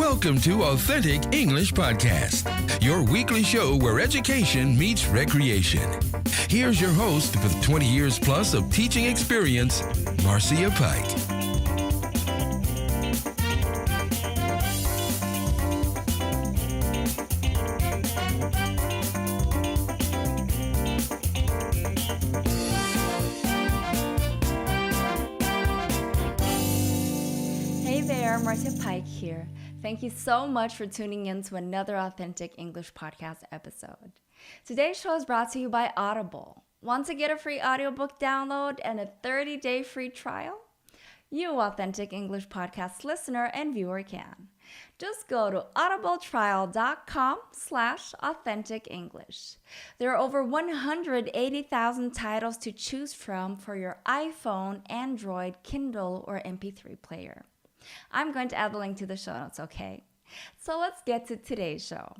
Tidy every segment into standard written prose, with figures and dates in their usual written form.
Welcome to Authentic English Podcast, your weekly show where education meets recreation. Here's your host with 20 years plus of teaching experience, Marcia Pike. Hey there, Marcia Pike here. Thank you so much for tuning in to another Authentic English Podcast episode. Today's show is brought to you by Audible. Want to get a free audiobook download and a 30-day free trial? You, Authentic English Podcast listener and viewer, can. Just go to audibletrial.com/AuthenticEnglish. There are over 180,000 titles to choose from for your iPhone, Android, Kindle, or MP3 player. I'm going to add the link to the show notes, okay? So let's get to today's show.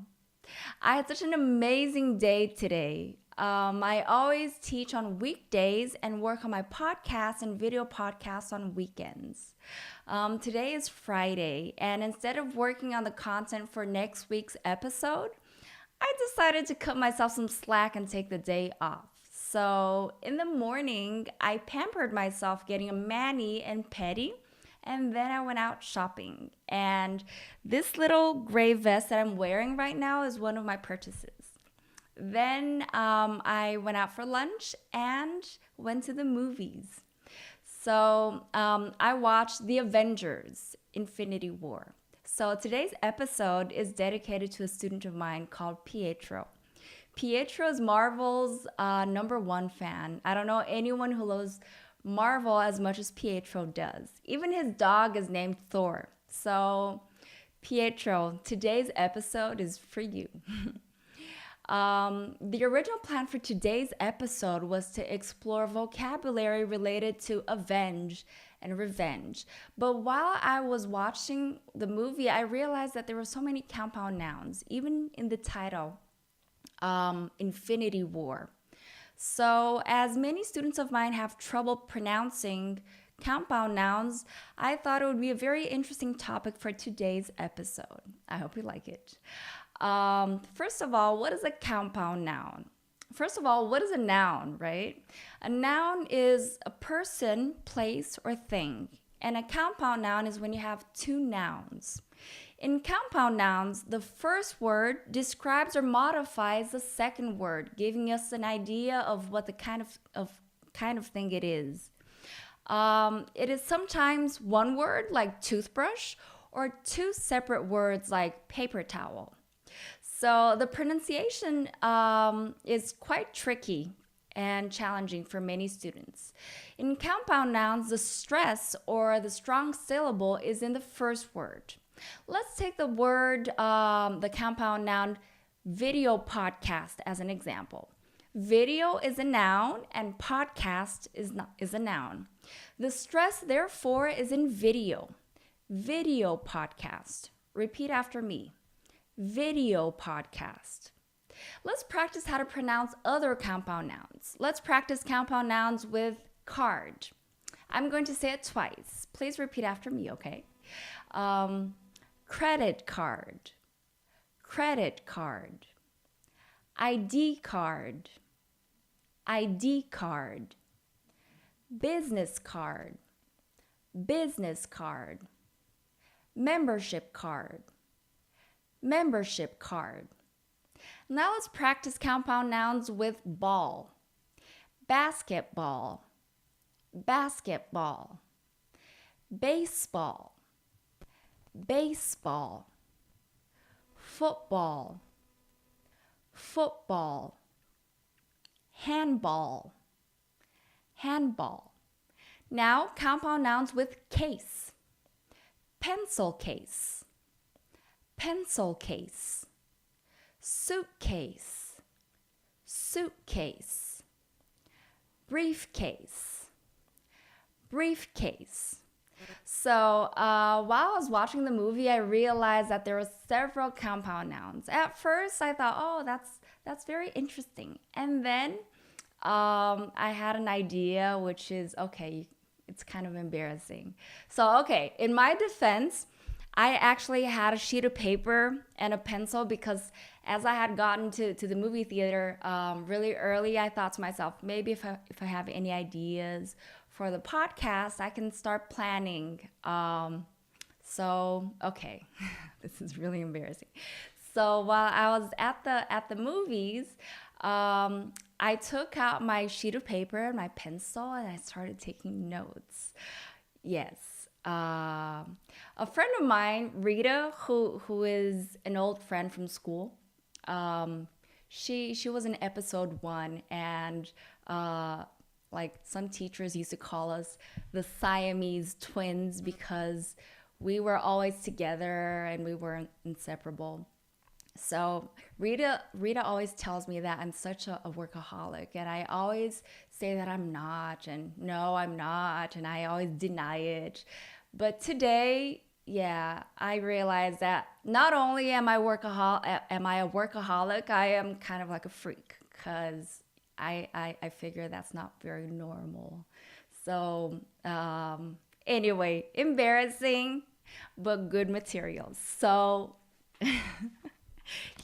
I had such an amazing day today. I always teach on weekdays and work on my podcast and video podcasts on weekends. Today is Friday, and instead of working on the content for next week's episode, I decided to cut myself some slack and take the day off. So in the morning, I pampered myself getting a mani and pedi, and then I went out shopping. And this little gray vest that I'm wearing right now is one of my purchases. Then I went out for lunch and went to the movies. So I watched The Avengers, Infinity War. So today's episode is dedicated to a student of mine called Pietro. Pietro is Marvel's #1 fan. I don't know anyone who loves Marvel as much as Pietro does. Even his dog is named Thor. So, Pietro, today's episode is for you. The original plan for today's episode was to explore vocabulary related to avenge and revenge. But while I was watching the movie, I realized that there were so many compound nouns, even in the title, Infinity War. So, as many students of mine have trouble pronouncing compound nouns, I thought it would be a very interesting topic for today's episode. I hope you like it. First of all, what is a compound noun? First of all, what is a noun, right? A noun is a person, place, or thing. And a compound noun is when you have two nouns. In compound nouns, the first word describes or modifies the second word, giving us an idea of what the kind of thing it is. It is sometimes one word like toothbrush or two separate words like paper towel. So the pronunciation is quite tricky and challenging for many students. In compound nouns, the stress or the strong syllable is in the first word. Let's take the word, the compound noun, video podcast as an example. Video is a noun and podcast is a noun. The stress, therefore, is in video. Video podcast. Repeat after me. Video podcast. Let's practice how to pronounce other compound nouns. Let's practice compound nouns with card. I'm going to say it twice. Please repeat after me, okay? Credit card, credit card, ID card, ID card, business card, business card, membership card, membership card. Now let's practice compound nouns with ball. Basketball, basketball, baseball, baseball, football, football, handball, handball. Now compound nouns with case. Pencil case, pencil case, suitcase, suitcase, briefcase, briefcase. So while I was watching the movie, I realized that there were several compound nouns. At first, I thought, oh, that's very interesting. And then I had an idea, which is, okay, it's kind of embarrassing. So, okay, in my defense, I actually had a sheet of paper and a pencil because as I had gotten to the movie theater really early, I thought to myself, maybe if I have any ideas for the podcast, I can start planning. Okay, this is really embarrassing. So while I was at the movies, I took out my sheet of paper and my pencil and I started taking notes. Yes. A friend of mine, Rita, who is an old friend from school, she was in episode 1, and like some teachers used to call us the Siamese twins because we were always together and we weren't inseparable. So Rita always tells me that I'm such a workaholic, and I always say that I'm not, and no, I'm not, and I always deny it. But today, yeah, I realized that not only am I a workaholic, I am kind of like a freak because I figure that's not very normal. So anyway, embarrassing, but good materials. So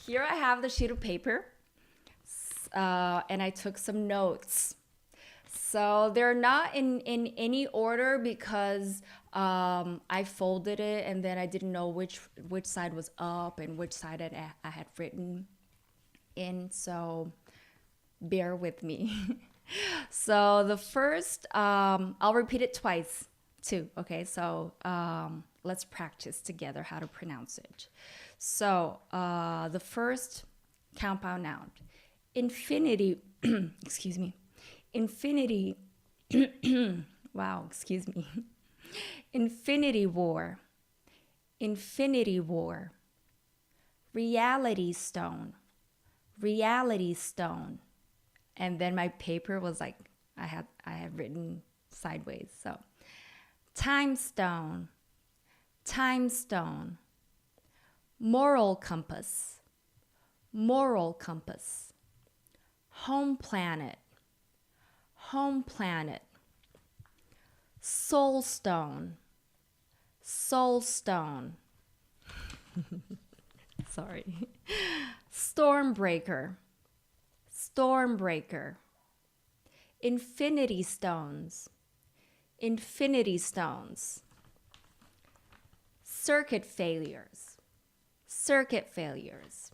here I have the sheet of paper, and I took some notes. So they're not in any order because I folded it and then I didn't know which side was up and which side I had written in. So bear with me. So the first, I'll repeat it twice too. Okay, so let's practice together how to pronounce it. So the first compound noun, infinity, excuse me, infinity, wow, excuse me, infinity war, infinity war, reality stone, reality stone. And then my paper was like, I had written sideways. So time stone, time stone, moral compass, moral compass, home planet, home planet, soul stone, soul stone, sorry, stormbreaker, stormbreaker, infinity stones, infinity stones, circuit failures, circuit failures,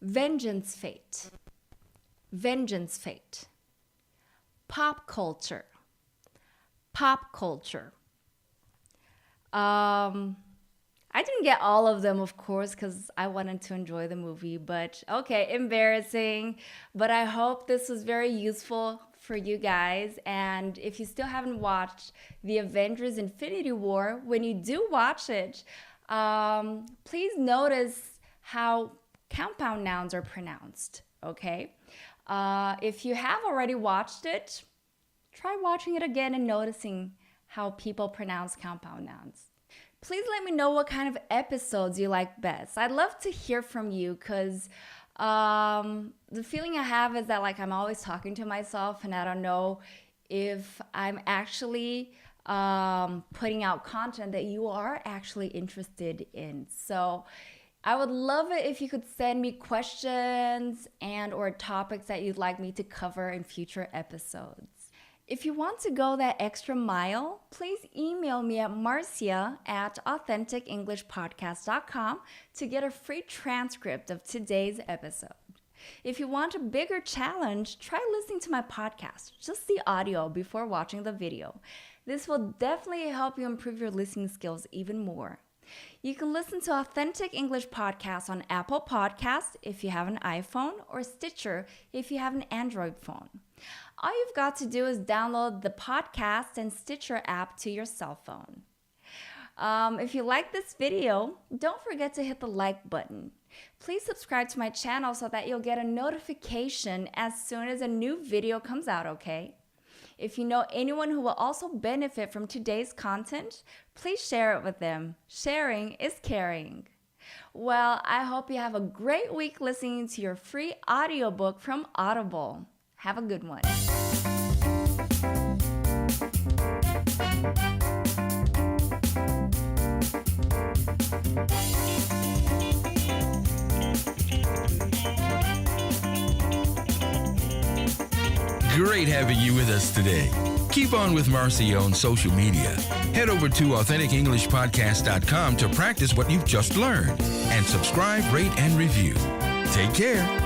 vengeance fate, vengeance fate, pop culture, pop culture. I didn't get all of them, of course, because I wanted to enjoy the movie, but okay, embarrassing. But I hope this was very useful for you guys. And if you still haven't watched the Avengers Infinity War, when you do watch it, please notice how compound nouns are pronounced, okay? If you have already watched it, try watching it again and noticing how people pronounce compound nouns. Please let me know what kind of episodes you like best. I'd love to hear from you because the feeling I have is that like I'm always talking to myself and I don't know if I'm actually putting out content that you are actually interested in. So I would love it if you could send me questions and or topics that you'd like me to cover in future episodes. If you want to go that extra mile, please email me at marcia@authenticenglishpodcast.com to get a free transcript of today's episode. If you want a bigger challenge, try listening to my podcast, just the audio before watching the video. This will definitely help you improve your listening skills even more. You can listen to Authentic English Podcast on Apple Podcasts if you have an iPhone or Stitcher if you have an Android phone. All you've got to do is download the podcast and Stitcher app to your cell phone. If you like this video, don't forget to hit the like button. Please subscribe to my channel so that you'll get a notification as soon as a new video comes out, okay? If you know anyone who will also benefit from today's content, please share it with them. Sharing is caring. Well, I hope you have a great week listening to your free audiobook from Audible. Have a good one. great having you with us today. Keep on with Marcia on social media. Head over to AuthenticEnglishPodcast.com to practice what you've just learned. And subscribe, rate, and review. Take care.